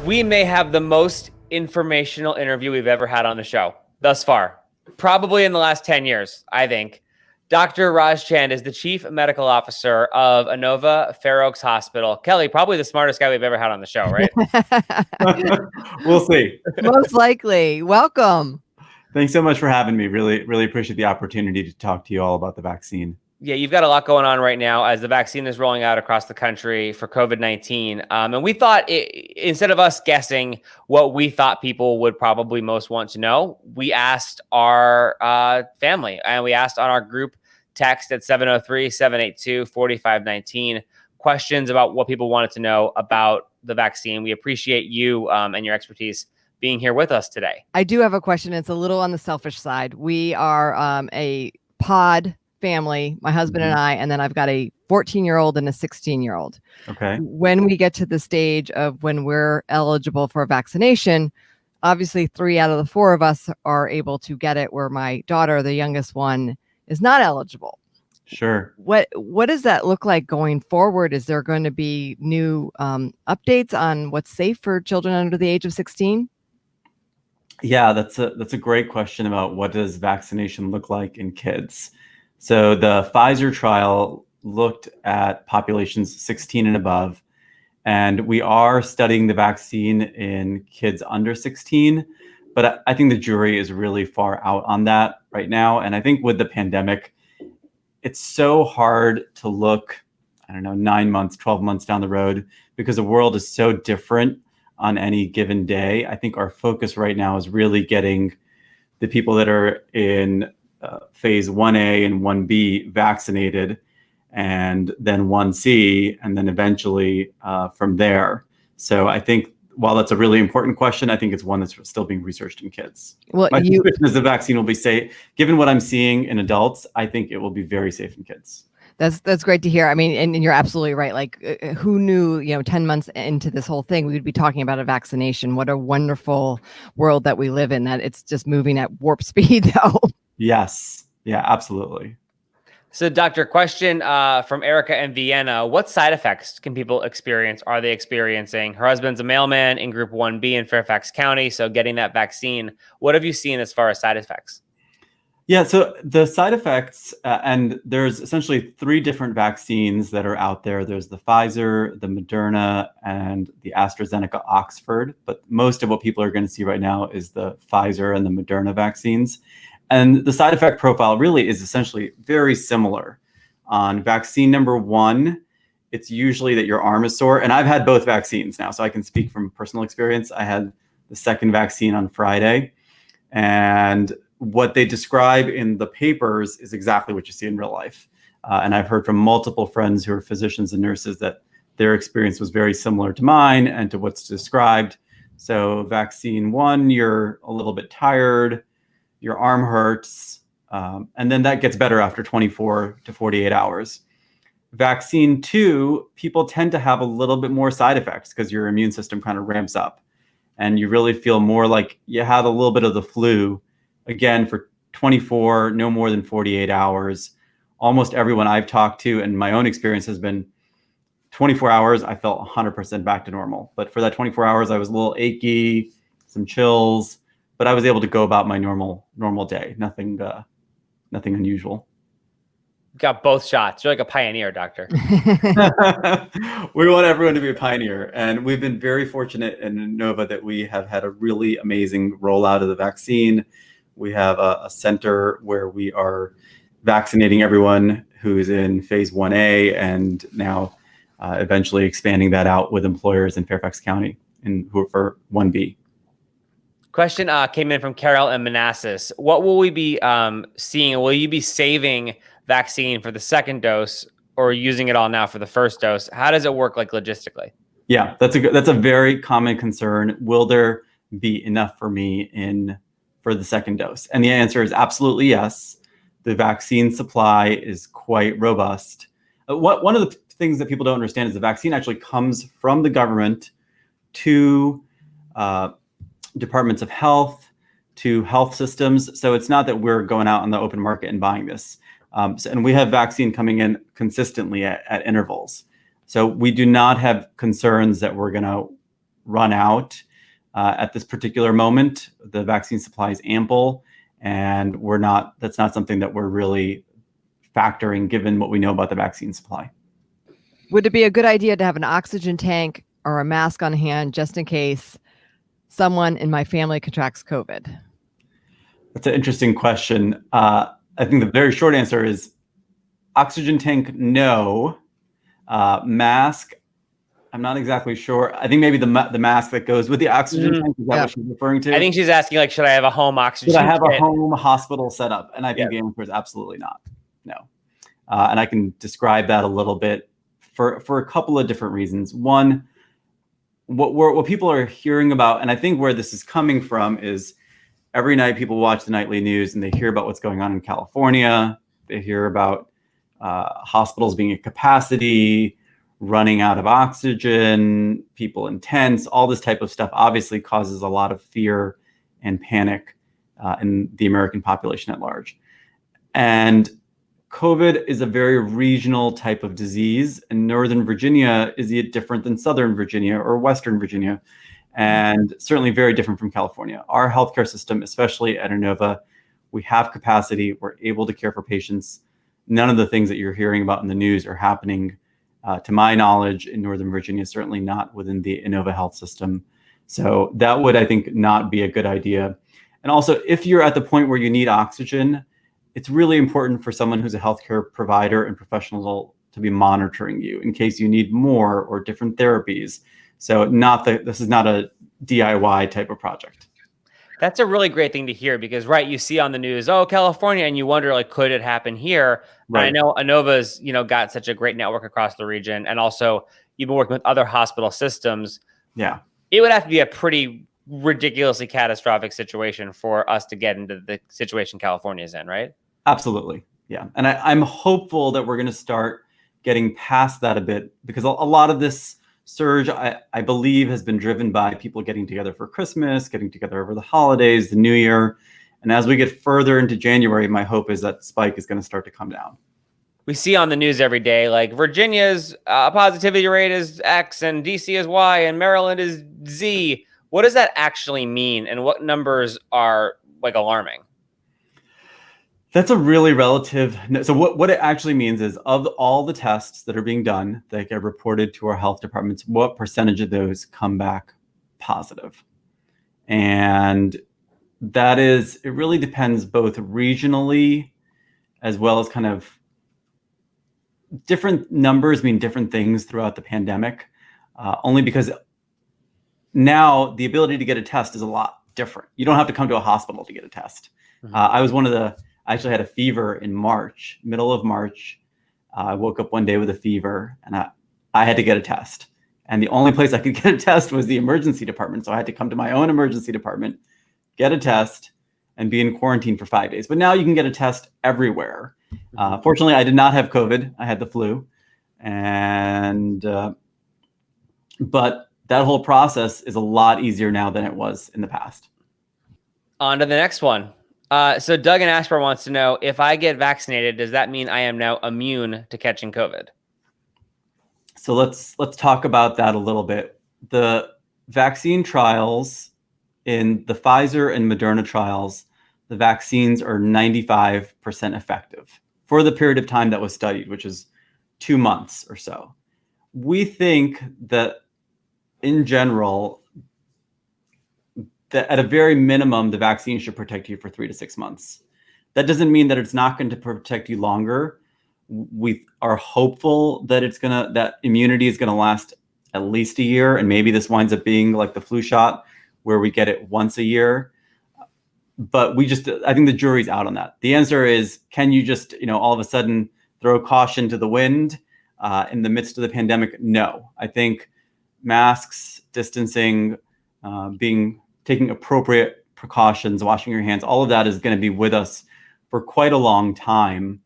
we may have the most informational interview we've ever had on the show thus far, probably in the last 10 years, I think. Dr. Raj Chand is the Chief Medical Officer of INOVA Fair Oaks Hospital. Kelly, probably the smartest guy we've ever had on the show, right? We'll see. Most likely. Welcome. Thanks so much for having me. Really appreciate the opportunity to talk to you all about the vaccine. Yeah, you've got a lot going on right now as the vaccine is rolling out across the country for COVID-19. And we thought, instead of us guessing what we thought people would probably most want to know, we asked our family, and we asked on our group text at 703-782-4519 questions about what people wanted to know about the vaccine. We appreciate you and your expertise being here with us today. I do have a question. It's a little on the selfish side. We are a pod family, my husband and I, and then I've got a 14-year-old and a 16-year-old. Okay. When we get to the stage of when we're eligible for a vaccination, obviously 3 out of the 4 of us are able to get it, where my daughter, the youngest one, is not eligible. Sure. What does that look like going forward? Is there going to be new updates on what's safe for children under the age of 16? Yeah, that's a great question about what does vaccination look like in kids. So the Pfizer trial looked at populations 16 and above, and we are studying the vaccine in kids under 16, but I think the jury is really far out on that right now. And I think with the pandemic, it's so hard to look, 9 months, 12 months down the road, because the world is so different on any given day. I think our focus right now is really getting the people that are in phase 1A and 1B vaccinated, and then 1C, and then eventually from there. So I think while that's a really important question, I think it's one that's still being researched in kids. Well, my suspicion is the vaccine will be safe. Given what I'm seeing in adults, I think it will be very safe in kids. That's great to hear. I mean, and you're absolutely right. Like, who knew, 10 months into this whole thing, we would be talking about a vaccination. What a wonderful world that we live in, that it's just moving at warp speed, though. Yes. Yeah, absolutely. So, doctor, question from Erica in Vienna. What side effects can people experience? Are they experiencing? Her husband's a mailman in Group 1B in Fairfax County, so getting that vaccine. What have you seen as far as side effects? Yeah, so the side effects, and there's essentially 3 different vaccines that are out there. There's the Pfizer, the Moderna, and the AstraZeneca Oxford. But most of what people are going to see right now is the Pfizer and the Moderna vaccines. And the side effect profile really is essentially very similar. On vaccine number 1, it's usually that your arm is sore. And I've had both vaccines now, so I can speak from personal experience. I had the second vaccine on Friday, and what they describe in the papers is exactly what you see in real life. And I've heard from multiple friends who are physicians and nurses that their experience was very similar to mine and to what's described. So vaccine 1, you're a little bit tired, your arm hurts, and then that gets better after 24 to 48 hours. Vaccine 2, people tend to have a little bit more side effects because your immune system kind of ramps up and you really feel more like you had a little bit of the flu. Again, for 24, no more than 48 hours. Almost everyone I've talked to, and my own experience has been 24 hours, I felt 100% back to normal. But for that 24 hours, I was a little achy, some chills, but I was able to go about my normal day. Nothing unusual. Got both shots. You're like a pioneer, doctor. We want everyone to be a pioneer. And we've been very fortunate in INOVA that we have had a really amazing rollout of the vaccine. We have a center where we are vaccinating everyone who's in phase 1A, and now eventually expanding that out with employers in Fairfax County who are for 1B. Question came in from Carol in Manassas. What will we be seeing? Will you be saving vaccine for the second dose, or using it all now for the first dose? How does it work, like, logistically? Yeah, that's a very common concern. Will there be enough for me for the second dose? And the answer is absolutely yes. The vaccine supply is quite robust. One of the things that people don't understand is the vaccine actually comes from the government to departments of health, to health systems. So it's not that we're going out on the open market and buying this. And we have vaccine coming in consistently at intervals. So we do not have concerns that we're going to run out at this particular moment. The vaccine supply is ample, and that's not something that we're really factoring given what we know about the vaccine supply. Would it be a good idea to have an oxygen tank or a mask on hand just in case someone in my family contracts COVID? That's an interesting question. I think the very short answer is oxygen tank, no. Mask, I'm not exactly sure. I think maybe the mask that goes with the oxygen tank, is that what she's referring to? I think she's asking, like, should I have a home oxygen Should I have kit? a home hospital set up? And I think the answer is absolutely not. No. And I can describe that a little bit for a couple of different reasons. One, what people are hearing about, and I think where this is coming from, is every night people watch the nightly news and they hear about what's going on in California. They hear about hospitals being at capacity, running out of oxygen, people in tents, all this type of stuff obviously causes a lot of fear and panic in the American population at large. And COVID is a very regional type of disease, and Northern Virginia is different than Southern Virginia or Western Virginia, and certainly very different from California. Our healthcare system, especially at INOVA, we have capacity, we're able to care for patients. None of the things that you're hearing about in the news are happening, to my knowledge, in Northern Virginia, certainly not within the INOVA health system. So that would, I think, not be a good idea. And also, if you're at the point where you need oxygen, it's really important for someone who's a healthcare provider and professional to be monitoring you in case you need more or different therapies. So this is not a DIY type of project. That's a really great thing to hear because, right, you see on the news, oh, California, and you wonder, like, could it happen here? Right. I know INOVA's, got such a great network across the region, and also you've been working with other hospital systems. Yeah. It would have to be a pretty ridiculously catastrophic situation for us to get into the situation California is in, right? Absolutely. Yeah. And I'm hopeful that we're going to start getting past that a bit, because a lot of this surge, I believe, has been driven by people getting together for Christmas, getting together over the holidays, the New Year. And as we get further into January, my hope is that spike is going to start to come down. We see on the news every day, like, Virginia's positivity rate is X and DC is Y and Maryland is Z. What does that actually mean? And what numbers are, like, alarming? That's a really relative. So what it actually means is, of all the tests that are being done that get reported to our health departments, what percentage of those come back positive? And it really depends both regionally as well as kind of different numbers mean different things throughout the pandemic, only because now the ability to get a test is a lot different. You don't have to come to a hospital to get a test. Mm-hmm. I actually had a fever in March, middle of March. I woke up one day with a fever, and I had to get a test. And the only place I could get a test was the emergency department. So I had to come to my own emergency department, get a test, and be in quarantine for 5 days. But now you can get a test everywhere. Fortunately, I did not have COVID. I had the flu. But that whole process is a lot easier now than it was in the past. On to the next one. So Doug in Ashburn wants to know, if I get vaccinated, does that mean I am now immune to catching COVID? So let's talk about that a little bit. The vaccine trials, in the Pfizer and Moderna trials, the vaccines are 95% effective for the period of time that was studied, which is 2 months or so. We think that in general, that at a very minimum, the vaccine should protect you for 3 to 6 months. That doesn't mean that it's not going to protect you longer. We are hopeful that that immunity is going to last at least a year, and maybe this winds up being like the flu shot, where we get it once a year. But I think the jury's out on that. The answer is, can you just, all of a sudden throw caution to the wind in the midst of the pandemic? No. I think masks, distancing, taking appropriate precautions, washing your hands, all of that is going to be with us for quite a long time.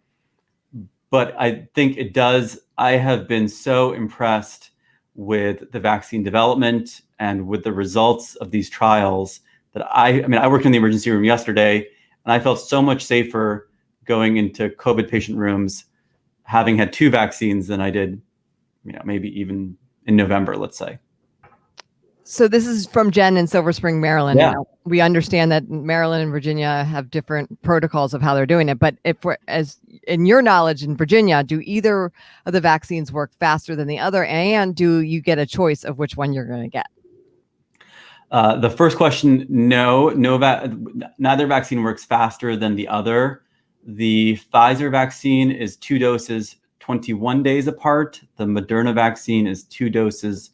But I think it does. I have been so impressed with the vaccine development and with the results of these trials that I worked in the emergency room yesterday, and I felt so much safer going into COVID patient rooms having had 2 vaccines than I did, maybe even in November, let's say. So this is from Jen in Silver Spring, Maryland. Yeah. We understand that Maryland and Virginia have different protocols of how they're doing it. But if we're, as in your knowledge in Virginia, do either of the vaccines work faster than the other? And do you get a choice of which one you're going to get? The first question, neither vaccine works faster than the other. The Pfizer vaccine is 2 doses, 21 days apart. The Moderna vaccine is 2 doses,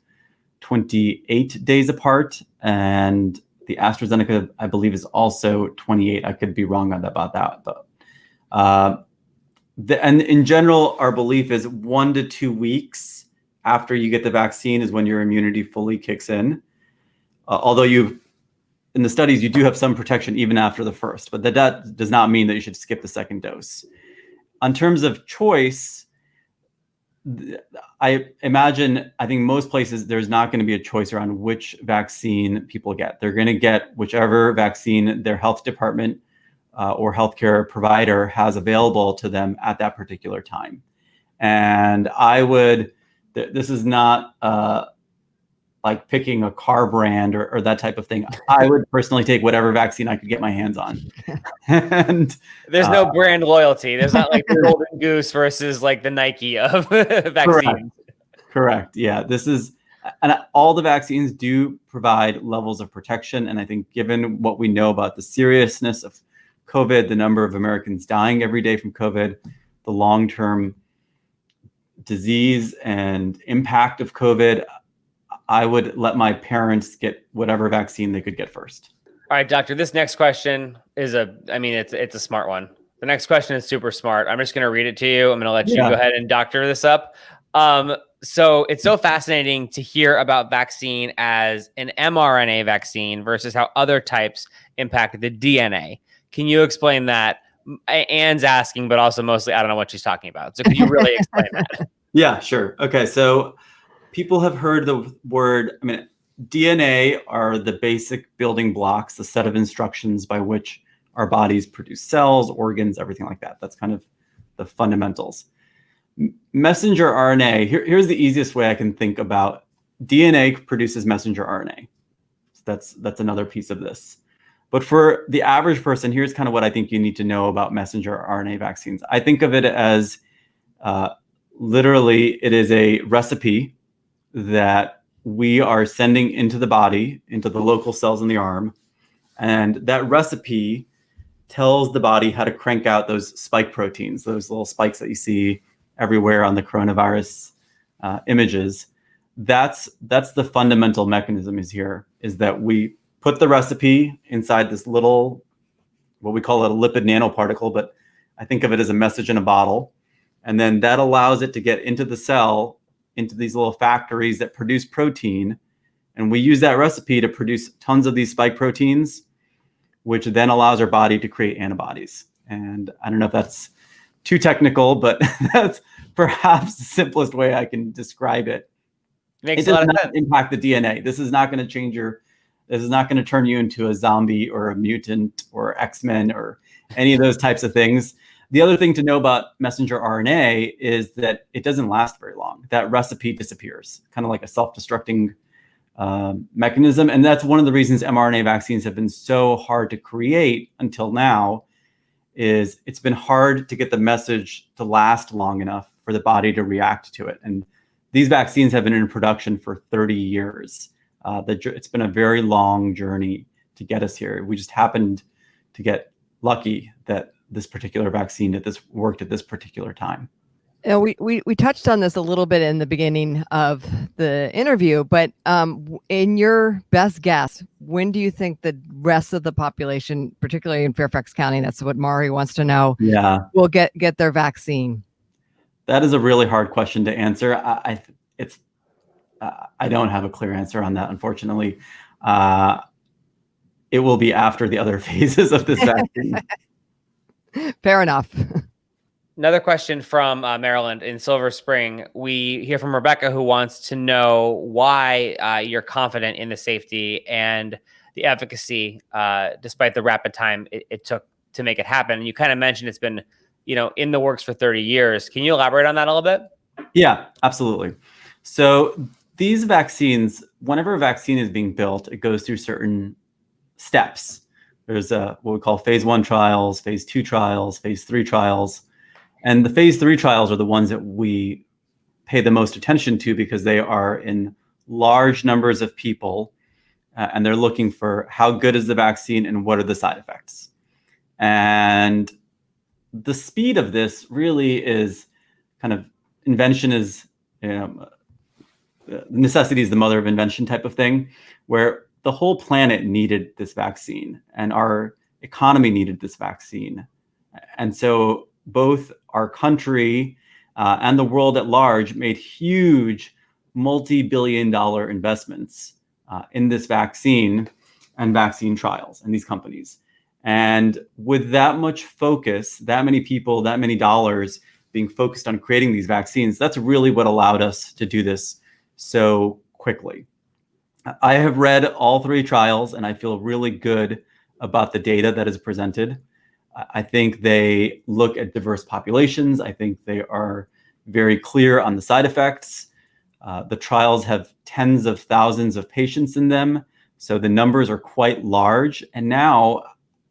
28 days apart. And the AstraZeneca, I believe, is also 28. I could be wrong about that. But and in general, our belief is 1 to 2 weeks after you get the vaccine is when your immunity fully kicks in. Although in the studies, you do have some protection even after the first, but that does not mean that you should skip the second dose. In terms of choice, I think most places there's not going to be a choice around which vaccine people get. They're going to get whichever vaccine their health department or healthcare provider has available to them at that particular time. And this is not like picking a car brand or that type of thing. I would personally take whatever vaccine I could get my hands on. And there's no brand loyalty. There's not like the Golden Goose versus like the Nike of vaccines. Correct. Yeah, and all the vaccines do provide levels of protection. And I think given what we know about the seriousness of COVID, the number of Americans dying every day from COVID, the long-term disease and impact of COVID, I would let my parents get whatever vaccine they could get first. All right, doctor, this next question is it's a smart one. The next question is super smart. I'm just going to read it to you. I'm going to let you go ahead and doctor this up. So it's so fascinating to hear about vaccine as an mRNA vaccine versus how other types impact the DNA. Can you explain that? Anne's asking, but also mostly I don't know what she's talking about. So can you really explain that? Yeah, sure. Okay, so people have heard the word, DNA are the basic building blocks, the set of instructions by which our bodies produce cells, organs, everything like that. That's kind of the fundamentals. Messenger RNA, here's the easiest way I can think about. DNA produces messenger RNA. So that's another piece of this. But for the average person, here's kind of what I think you need to know about messenger RNA vaccines. I think of it as literally it is a recipe that we are sending into the body, into the local cells in the arm. And that recipe tells the body how to crank out those spike proteins, those little spikes that you see everywhere on the coronavirus images. That's the fundamental mechanism is that we put the recipe inside this little, what we call a lipid nanoparticle, but I think of it as a message in a bottle. And then that allows it to get into the cell, into these little factories that produce protein. And we use that recipe to produce tons of these spike proteins, which then allows our body to create antibodies. And I don't know if that's too technical, but that's perhaps the simplest way I can describe it. Makes it does not impact the DNA. This is not going to this is not going to turn you into a zombie or a mutant or X-Men or any of those types of things. The other thing to know about messenger RNA is that it doesn't last very long. That recipe disappears, kind of like a self-destructing mechanism. And that's one of the reasons mRNA vaccines have been so hard to create until now, is it's been hard to get the message to last long enough for the body to react to it. And these vaccines have been in production for 30 years. It's been a very long journey to get us here. We just happened to get lucky that this particular vaccine worked at this particular time. You know, we touched on this a little bit in the beginning of the interview, but in your best guess, when do you think the rest of the population, particularly in Fairfax County, that's what Mari wants to know, will get their vaccine? That is a really hard question to answer. I don't have a clear answer on that, unfortunately. It will be after the other phases of this vaccine. Fair enough. Another question from Maryland in Silver Spring. We hear from Rebecca, who wants to know why you're confident in the safety and the efficacy, despite the rapid time it took to make it happen. And you kind of mentioned it's been, in the works for 30 years. Can you elaborate on that a little bit? Yeah, absolutely. So these vaccines, whenever a vaccine is being built, it goes through certain steps. There's what we call phase 1 trials, phase 2 trials, phase 3 trials. And the phase 3 trials are the ones that we pay the most attention to because they are in large numbers of people, and they're looking for how good is the vaccine and what are the side effects. And the speed of this really is kind of invention is, necessity is the mother of invention type of thing, where the whole planet needed this vaccine and our economy needed this vaccine. And so both our country and the world at large made huge multi-billion-dollar investments in this vaccine and vaccine trials and these companies. And with that much focus, that many people, that many dollars being focused on creating these vaccines, that's really what allowed us to do this so quickly. I have read all 3 trials and I feel really good about the data that is presented. I think they look at diverse populations. I think they are very clear on the side effects. The trials have tens of thousands of patients in them, so the numbers are quite large. And now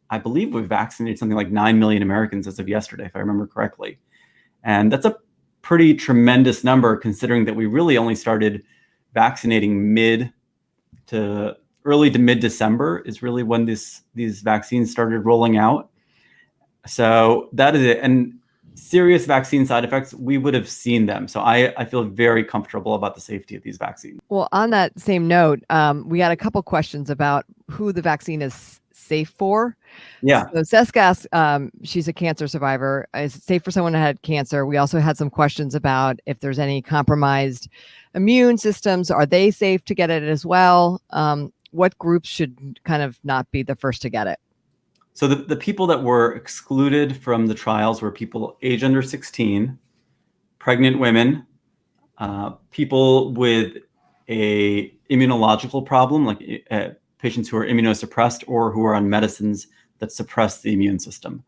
I believe we've vaccinated something like 9 million Americans as of yesterday, if I remember correctly. And that's a pretty tremendous number considering that we really only started vaccinating early to mid-December is really when these vaccines started rolling out. So that is it. And serious vaccine side effects, we would have seen them. So I feel very comfortable about the safety of these vaccines. Well, on that same note, we had a couple questions about who the vaccine is safe for. Yeah. So Seska asked, she's a cancer survivor. Is it safe for someone who had cancer? We also had some questions about if there's any compromised immune systems. Are they safe to get it as well? What groups should kind of not be the first to get it? So the people that were excluded from the trials were people age under 16, pregnant women, people with a immunological problem, like patients who are immunosuppressed or who are on medicines that suppress the immune system.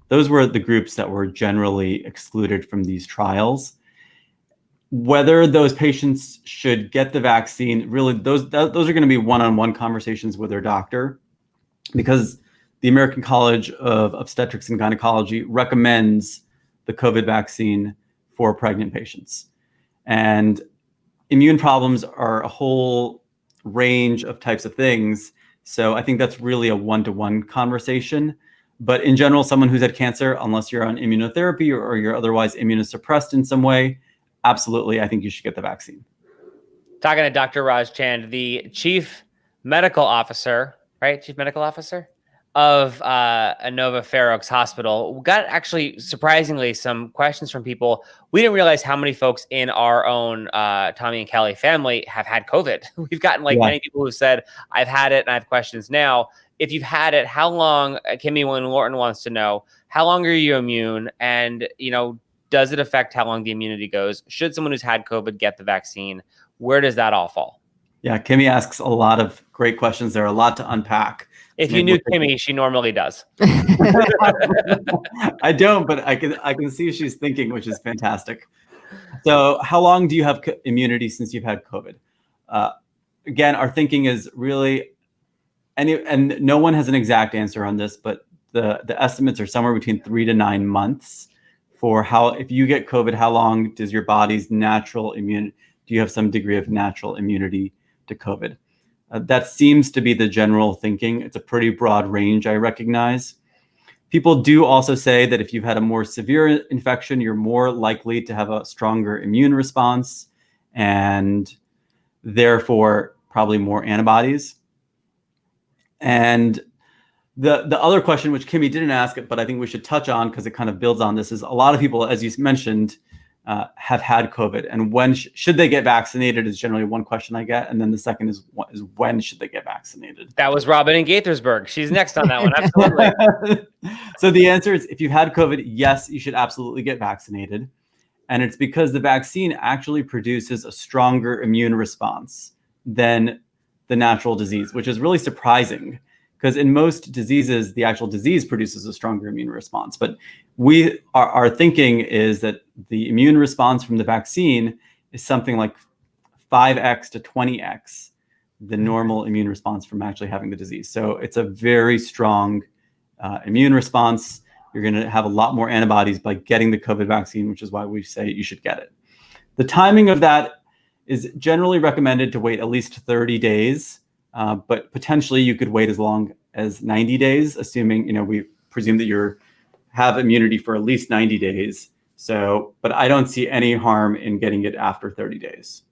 Those were the groups that were generally excluded from these trials. Whether those patients should get the vaccine, really, those are going to be one-on-one conversations with their doctor, because the American College of Obstetrics and Gynecology recommends the COVID vaccine for pregnant patients. And immune problems are a whole range of types of things. So I think that's really a one-to-one conversation. But in general, someone who's had cancer, unless you're on immunotherapy or you're otherwise immunosuppressed in some way, absolutely, I think you should get the vaccine. Talking to Dr. Raj Chand, the chief medical officer, right? Chief medical officer of INOVA Fair Oaks Hospital. We got actually surprisingly some questions from people. We didn't realize how many folks in our own Tommy and Kelly family have had COVID. We've gotten many people who said, I've had it and I have questions now. If you've had it, how long, Kimmy Lorton wants to know, how long are you immune? And, does it affect how long the immunity goes? Should someone who's had COVID get the vaccine? Where does that all fall? Yeah, Kimmy asks a lot of great questions. There are a lot to unpack. If you knew Kimmy, she normally does. I don't, but I can see she's thinking, which is fantastic. So how long do you have immunity since you've had COVID? Again, our thinking is really, and no one has an exact answer on this, but the estimates are somewhere between 3 to 9 months for if you get COVID, how long does your body's natural immunity, do you have some degree of natural immunity to COVID? That seems to be the general thinking. It's a pretty broad range, I recognize. People do also say that if you've had a more severe infection, you're more likely to have a stronger immune response and therefore probably more antibodies. And the other question, which Kimmy didn't ask it, but I think we should touch on because it kind of builds on this, is a lot of people, as you mentioned, have had COVID, and when should they get vaccinated is generally one question I get, and then the second is when should they get vaccinated? That was Robin in Gaithersburg. She's next on that one. Absolutely. So the answer is, if you've had COVID, yes, you should absolutely get vaccinated, and it's because the vaccine actually produces a stronger immune response than the natural disease, which is really surprising. Because in most diseases, the actual disease produces a stronger immune response. But our thinking is that the immune response from the vaccine is something like 5x to 20x the normal immune response from actually having the disease. So it's a very strong immune response. You're going to have a lot more antibodies by getting the COVID vaccine, which is why we say you should get it. The timing of that is generally recommended to wait at least 30 days, but potentially you could wait as long as 90 days, assuming, we presume that you have immunity for at least 90 days. So, but I don't see any harm in getting it after 30 days.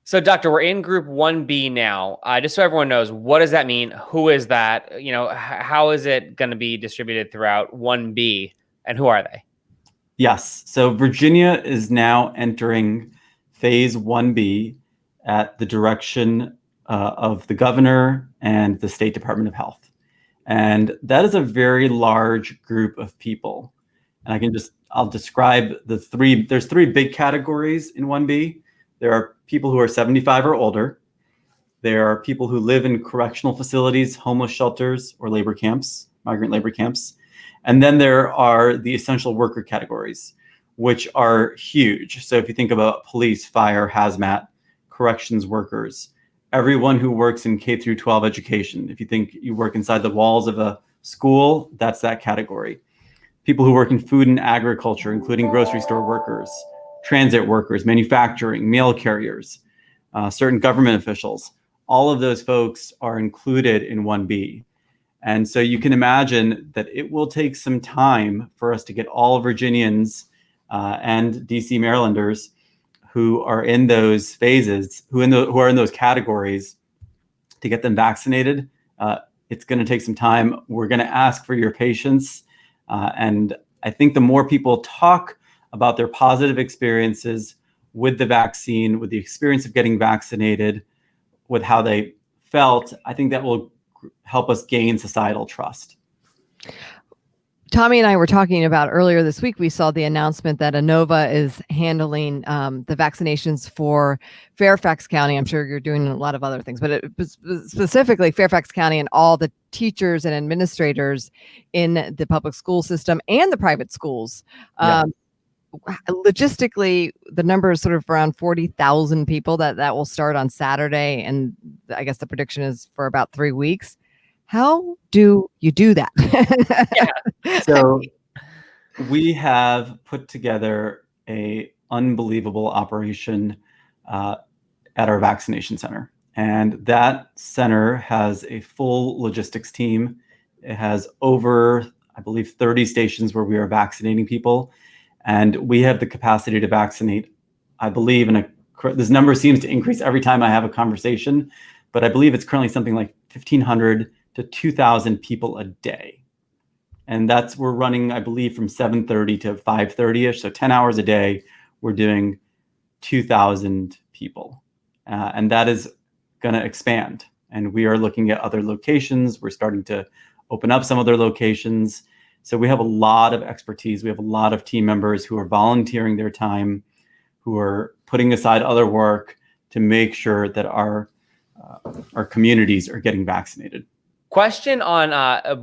So, Doctor, we're in Group 1B now. Just so everyone knows, what does that mean? Who is that? How is it going to be distributed throughout 1B, and who are they? Yes. So Virginia is now entering phase 1B at the direction of the governor and the State Department of Health. And that is a very large group of people. And I'll describe there's three big categories in 1B. There are people who are 75 or older. There are people who live in correctional facilities, homeless shelters, or labor camps, migrant labor camps. And then there are the essential worker categories, which are huge. So if you think about police, fire, hazmat, corrections workers, everyone who works in K through 12 education. If you think you work inside the walls of a school, that's that category. People who work in food and agriculture, including grocery store workers, transit workers, manufacturing, mail carriers, certain government officials. All of those folks are included in 1B. And so you can imagine that it will take some time for us to get all Virginians and DC Marylanders who are in those phases, who are in those categories, to get them vaccinated. It's going to take some time. We're going to ask for your patience. And I think the more people talk about their positive experiences with the vaccine, with the experience of getting vaccinated, with how they felt, I think that will help us gain societal trust. Tommy and I were talking about earlier this week, we saw the announcement that INOVA is handling the vaccinations for Fairfax County. I'm sure you're doing a lot of other things, but specifically Fairfax County and all the teachers and administrators in the public school system and the private schools. Yeah. Logistically, the number is sort of around 40,000 people that will start on Saturday. And I guess the prediction is for about 3 weeks. How do you do that? Yeah. So we have put together a unbelievable operation at our vaccination center. And that center has a full logistics team. It has over, I believe, 30 stations where we are vaccinating people. And we have the capacity to vaccinate, I believe, this number seems to increase every time I have a conversation, but I believe it's currently something like 1,500 to 2,000 people a day. And we're running, I believe, from 7:30 to 5:30ish. So 10 hours a day, we're doing 2,000 people. And that is going to expand. And we are looking at other locations. We're starting to open up some other locations. So we have a lot of expertise. We have a lot of team members who are volunteering their time, who are putting aside other work to make sure that our communities are getting vaccinated. Question on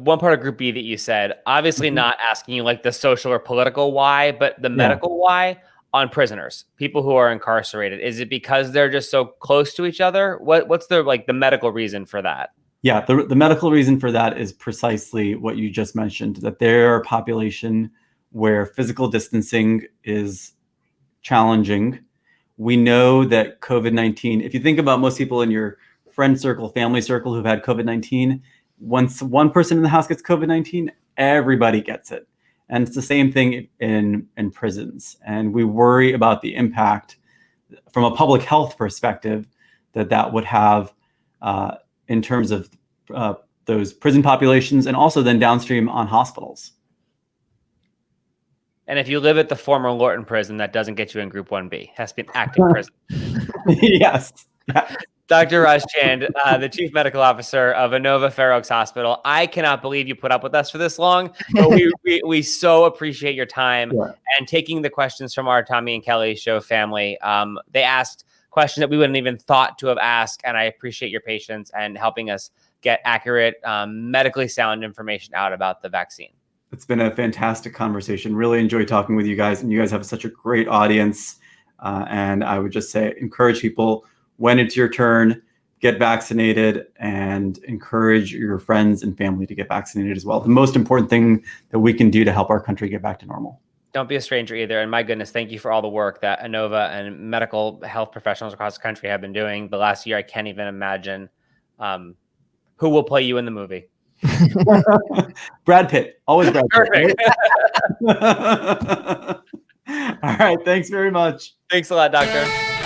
one part of Group B that you said, obviously not asking you like the social or political why, but the medical why on prisoners, people who are incarcerated. Is it because they're just so close to each other? What's the medical reason for that? Yeah, the medical reason for that is precisely what you just mentioned, that they're a population where physical distancing is challenging. We know that COVID-19, if you think about most people in your friend circle, family circle who've had COVID-19, once one person in the house gets COVID-19, everybody gets it. And it's the same thing in prisons. And we worry about the impact from a public health perspective that would have in terms of those prison populations, and also then downstream on hospitals. And if you live at the former Lorton prison, that doesn't get you in Group 1B. It has to be an active prison. Yes. Dr. Raj Chand, the Chief Medical Officer of INOVA Fair Oaks Hospital. I cannot believe you put up with us for this long, but we so appreciate your time and taking the questions from our Tommy and Kelly show family. They asked questions that we wouldn't even thought to have asked, and I appreciate your patience and helping us get accurate, medically sound information out about the vaccine. It's been a fantastic conversation. Really enjoyed talking with you guys, and you guys have such a great audience. And I would just say, encourage people, when it's your turn, get vaccinated, and encourage your friends and family to get vaccinated as well. The most important thing that we can do to help our country get back to normal. Don't be a stranger either. And my goodness, thank you for all the work that INOVA and medical health professionals across the country have been doing. The last year, I can't even imagine who will play you in the movie. Brad Pitt, always Brad Pitt. Perfect. All right, thanks very much. Thanks a lot, doctor.